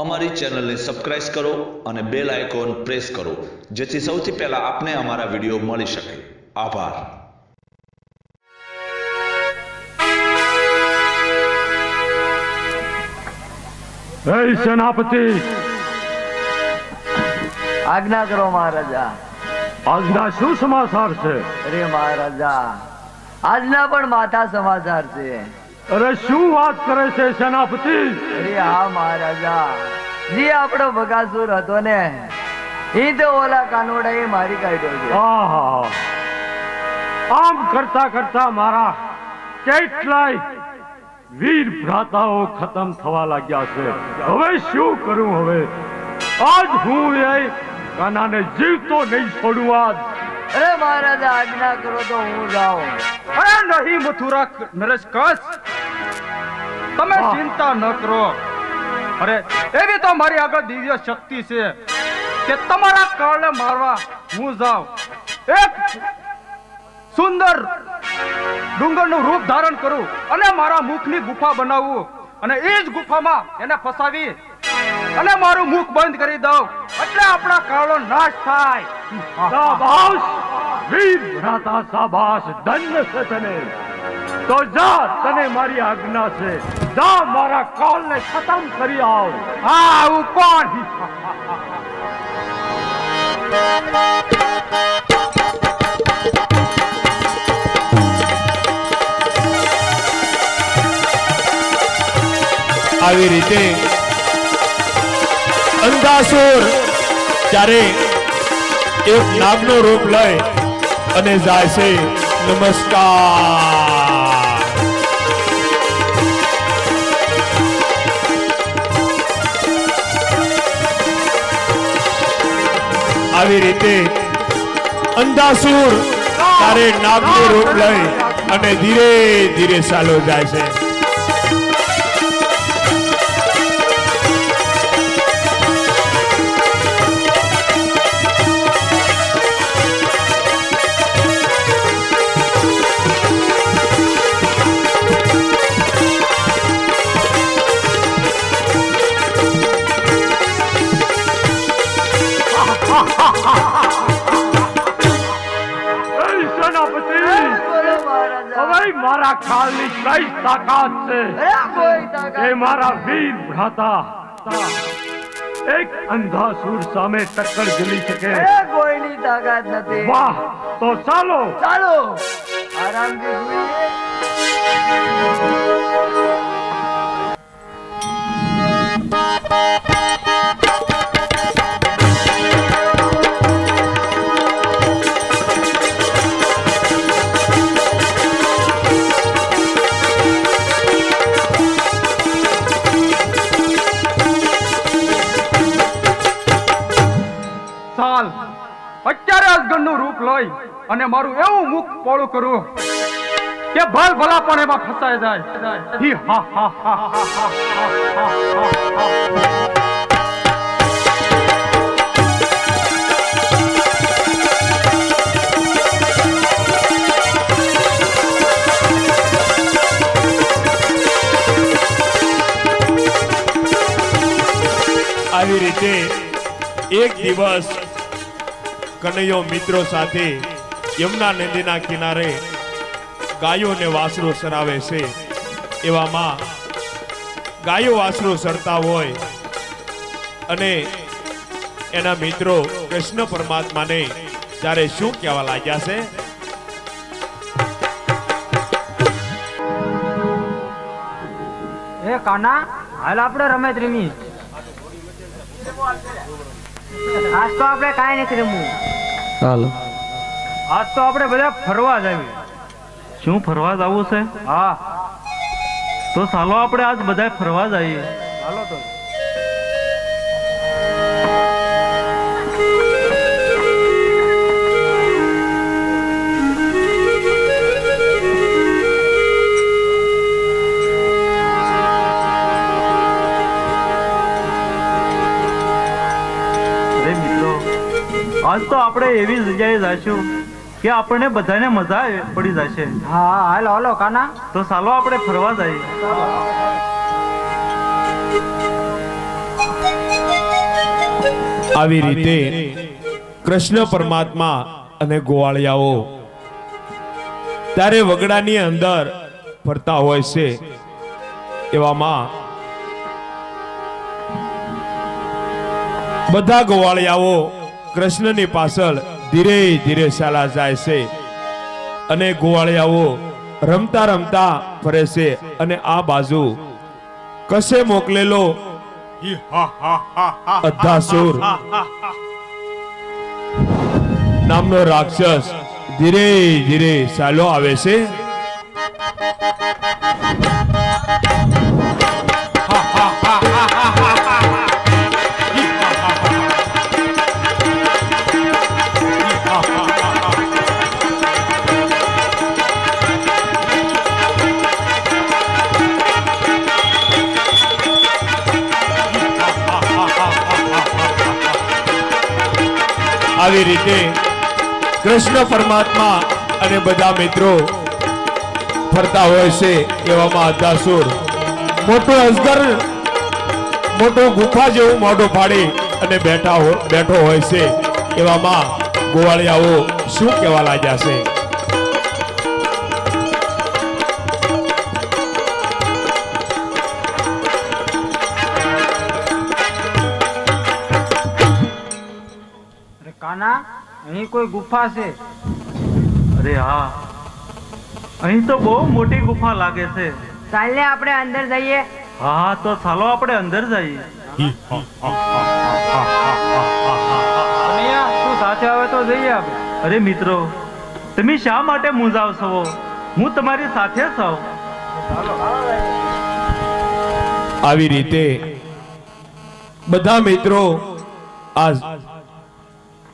અમારી ચેનલને સબસ્ક્રાઇબ કરો અને બેલ આઇકોન પ્રેસ કરો જેથી સૌથી પહેલા આપને અમારા વિડીયો મળી શકે. આભાર. હે સેનાપતિ, આજ્ઞા કરો મહારાજા. આજના શું સમાચાર છે? અરે મહારાજા, આજના પણ માથા સમાચાર છે. અરે શું વાત કરે છે સેનાપતિ? અરે હા મહારાજા, જે આપણો બગાસુર હતો ને, એ તો ઓલા કાનોડાએ મારી કાઢ્યો છે. આહા, આમ કરતા કરતા મારા કેટલાય વીર ભ્રાતાઓ ખતમ થવા લાગ્યા છે. હવે શું કરું? હવે આજ હું એ કાનાને જીવતો નહીં છોડું. આજ અરે મહારાજા, આજ્ઞા કરો તો હું જાઉં. અરે નહીં મથુરા નરેશ કસ, તમે ચિંતા ન કરો. અરે એવી તો મારી આગળ દિવ્ય શક્તિ છે કે તમારા કારણે મારવા હું જાઉં. એક સુંદર ડુંગરનું રૂપ ધારણ કરું અને મારા મુખની ગુફા બનાવું અને એ જ ગુફામાં એને ફસાવી અને મારું મુખ બંધ કરી દઉં એટલે આપણા કાળનો નાશ થાય. શાબાશ વીર ભ્રાતા, શાબાશ, ધન્ય છે તને. તો જા, તને મારી આજ્ઞા છે. જા, મારા કાળને ખતમ કરી આવ. હા, આવું કોણ? આવી રીતે અંધાસુર ત્યારે એક નાગનો રૂપ લઈ અને જાય છે. નમસ્કાર. આવી રીતે અંધાસુર ત્યારે નાગનો રૂપ લઈ અને ધીરે ધીરે ચાલો જાય છે. મારા ખાલની કઈ તાકાત છે? એ મારા વીર ભ્રાતા એક અંધાસુર સામે ટક્કર ઝીલી શકે? કોઈની તાકાત નથી. વાહ, તો ચાલો ચાલો આરામથી જોઈએ. અત્યારે અજગરનું રૂપ લઈ અને મારું એવું મુખ પોળું કરું કે ભલ ભલા પણ એમાં ફસાઈ જાય. આવી રીતે એક દિવસ કનૈયો મિત્રો સાથે યમુના નદીના કિનારે ગાયો ને વાસરો ચરાવે છે. એવામાં ગાયો વાસરો ચરતા હોય અને એના મિત્રો કૃષ્ણ પરમાત્માને ત્યારે શું કહેવા લાગ્યા છે? એ કાના, હાલ આપણે રમત રમી. આજ તો આપણે કાંઈ નથી રમવું. ચાલો, આજ તો આપણે બધા ફરવા જાવી. શું ફરવા જવું છે? હા, તો ચાલો આપણે આજ બધા ફરવા જઈએ. ચાલો તો. આજ તો આપણે એવી જગ્યાએ જઈશું કે આપણને બધાને મજા પડી જશે. હા, હાલો હાલો કાના, તો ચાલો આપણે ફરવા જઈએ. આવી રીતે કૃષ્ણ પરમાત્મા અને ગોવાળિયાઓ ત્યારે વગડાની અંદર ફરતા હોય છે એવામાં બધા ગોવાળિયાઓ કૃષ્ણની પાછળ ધીરે ધીરે ચાલા જાય છે અને ગોવાળિયાઓ રમતા રમતા ફરે છે અને આ બાજુ કશે મોકલેલો અદ્ધાસુર નામનો રાક્ષસ ધીરે ધીરે ચાલ્યો આવે છે. આવી રીતે કૃષ્ણ પરમાત્મા અને બધા મિત્રો ફરતા હોય છે એવામાં અદ્ધાસુર મોટો અજગર મોટો ગુફા જેવું મોઢું ફાડી અને બેઠો હોય છે એવામાં ગોવાળિયાઓ શું કહેવા લાગ્યા છે. કાના અહીં કોઈ ગુફા છે? અરે હા, અહીં તો બહુ મોટી ગુફા લાગે છે. ચાલને આપણે અંદર જઈએ. હા તો ચાલો આપણે અંદર જઈએ. તું સાથે આવે તો જઈએ આપણે. અરે મિત્રો, તમે શા માટે મૂંઝાવ છો? હું તમારી સાથે છું. આવી રીતે બધા મિત્રો આ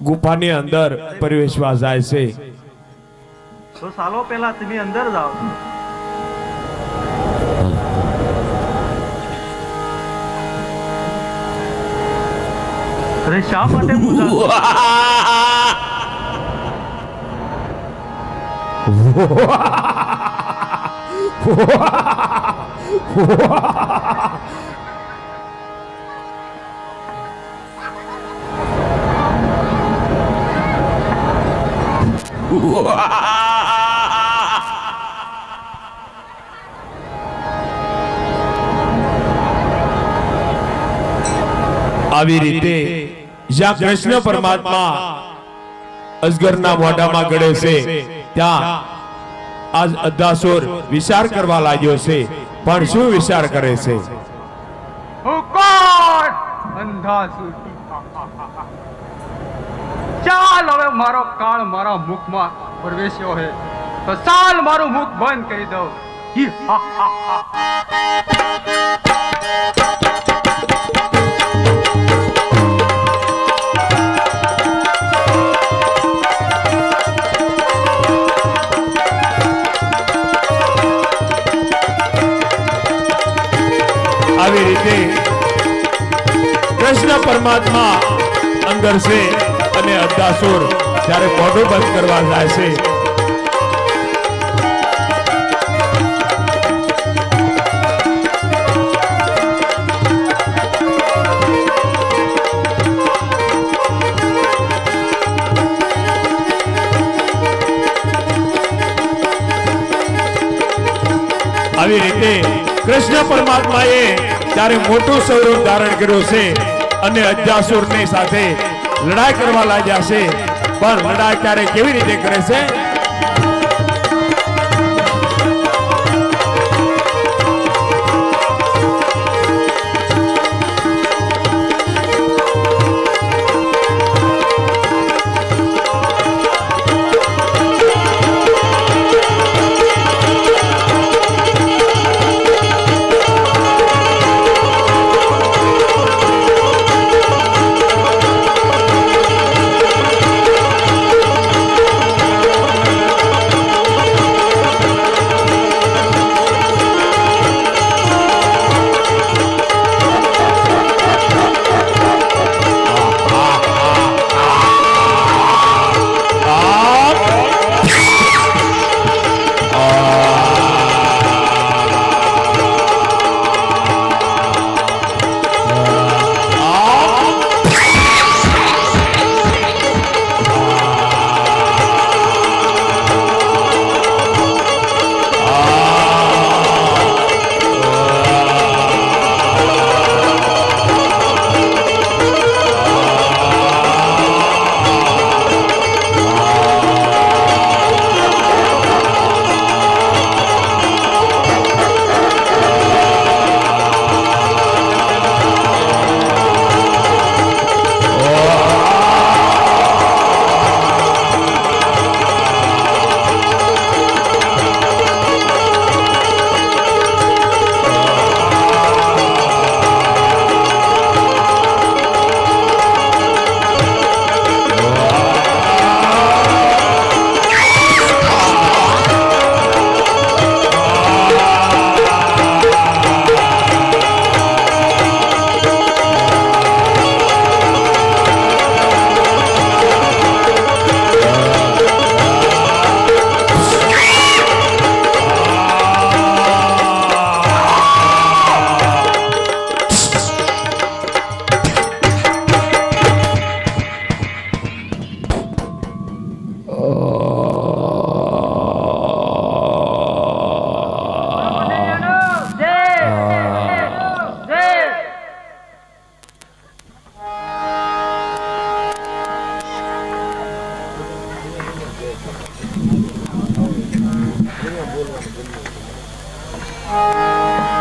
ગુફાની અંદર પ્રવેશવા જાય છે. તો ચાલો પહેલા તમે અંદર જાઓ. અરે શા માટે આવી રીતે જ્યાં કૃષ્ણ પરમાત્મા અજગરના મોઢામાં ગળે છે ત્યાં આજ અદ્ધાસુર વિચાર કરવા લાગ્યો છે. પણ શું વિચાર કરે છે? અંધાસુર, ચાલ હવે મારો કાળ મારા મુખમાં પ્રવેશ્યો છે તો ચાલ મારું મુખ બંધ કરી દઉં. આવી રીતે કૃષ્ણ પરમાત્મા અંદર છે અને અદ્ધાસુર જ્યારે મોઢું બંધ કરવા જાય છે આવી રીતે કૃષ્ણ પરમાત્માએ ત્યારે મોટું સ્વરૂપ ધારણ કર્યું છે અને અદ્ધાસુરની સાથે લડાઈ કરવા લાગ્યા છે. પણ લડાઈ ત્યારે કેવી રીતે કરે છે?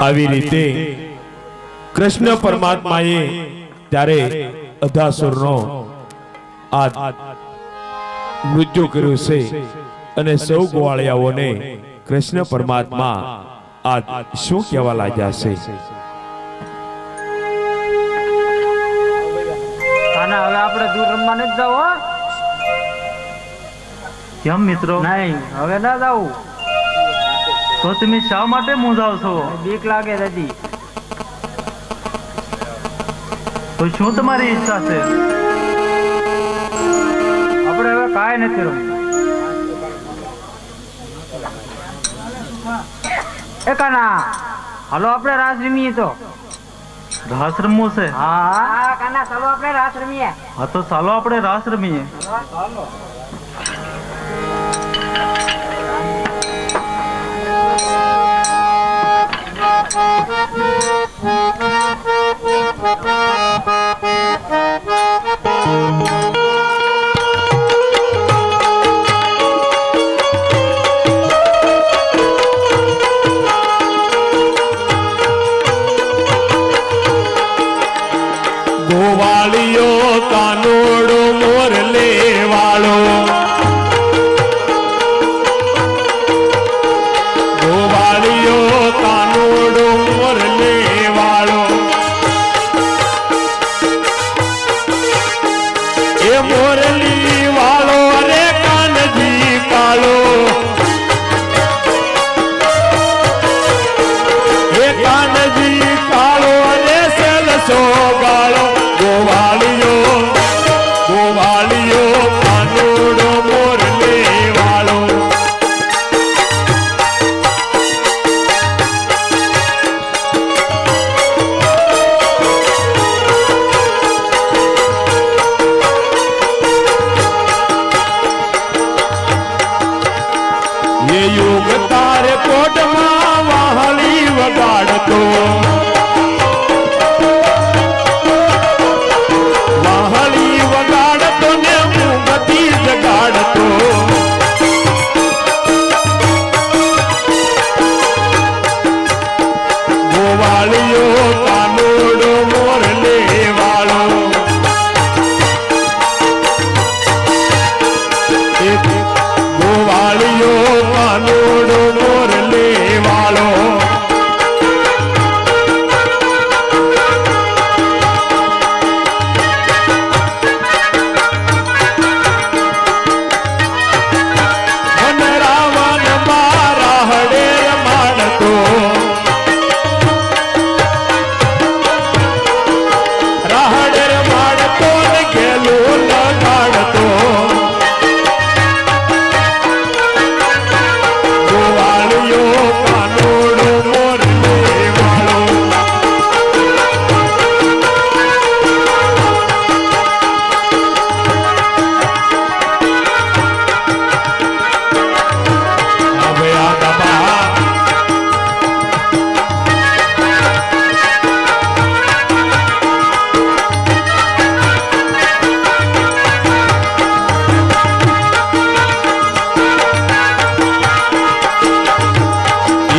આવી રીતે કૃષ્ણ પરમાત્માએ ત્યારે અધાસુરનો આ મૃત્યુ કર્યું છે અને સૌ ગોવાળિયાઓને કૃષ્ણ પરમાત્મા આ શું કહેવા લાગ્યા છે? કાના હવે આપણે દૂર રમવા નથી જાવ હો. કેમ મિત્રો? નહીં હવે ના જાવ. તો તમે શા માટે મૂંઝાવ છો? બીક લાગે દાદી. તો શું તમારી ઈચ્છા છે? આપણે હવે કાંઈ નથી રમવું. એ કાના હાલો આપણે રાસ રમીએ તો. રાસ રમવું છે? હા કાના ચાલો આપણે રાસ રમીએ. હા તો ચાલો આપણે રાસ રમીએ. ગોવાળિયો કાનોડો મોરલે વાળો, ગોવાળિયો કાનોડો મોરલે વાળો, એ મોરલી વાળો રે કાનજી કાળો, એ કાનજી કાળો રે સેલસો ગાળો. ગોવાળિયો ગોવાળિયો કાનોડો મોરલે વાળો, એ યુગ તારે કોટમાં વાહળી વગાડતો, વાહળી વગાડતો ને મૂંગતી જગાડતો, ગોવાળિયો કાનોડો મોરલે વાળો, ગોવાળિયો કાનોડો મોરલે વાળો, મન રાવણ મારા હડે રમાડતો, રાહડે રમાડતો ને ગેલો લગાડતો, ગોવાળિયો કાનોડો મોરલે વાળો, હવે આ દબા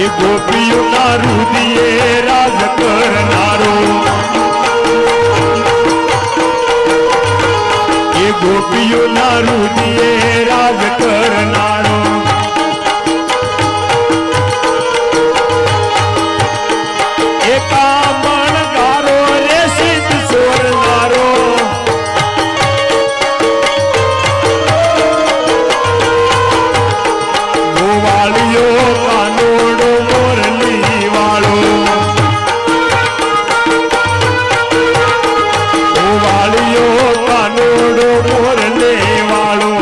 એ ગોપીઓના રુદિયે રાજ કરનારો, એ ગોપીઓના રુદિયે રાજ કરનારો, એ કામણગારો રે સિદ્ધ સોરનારો, ગોવાળિયો કાનોડો મોરલી વાળો, ગોવાળિયો કાનોડો મોરલે વાળો,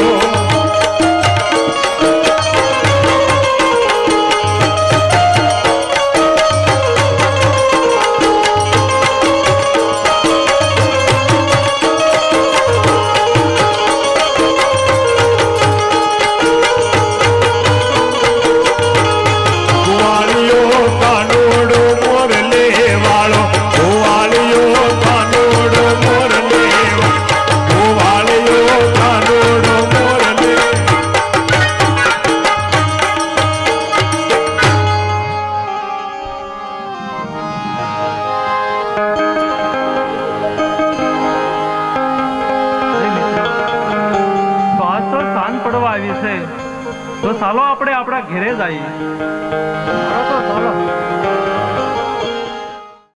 આવી છે તો ચાલો આપણે આપણા ઘેરે જઈએ. મારે તો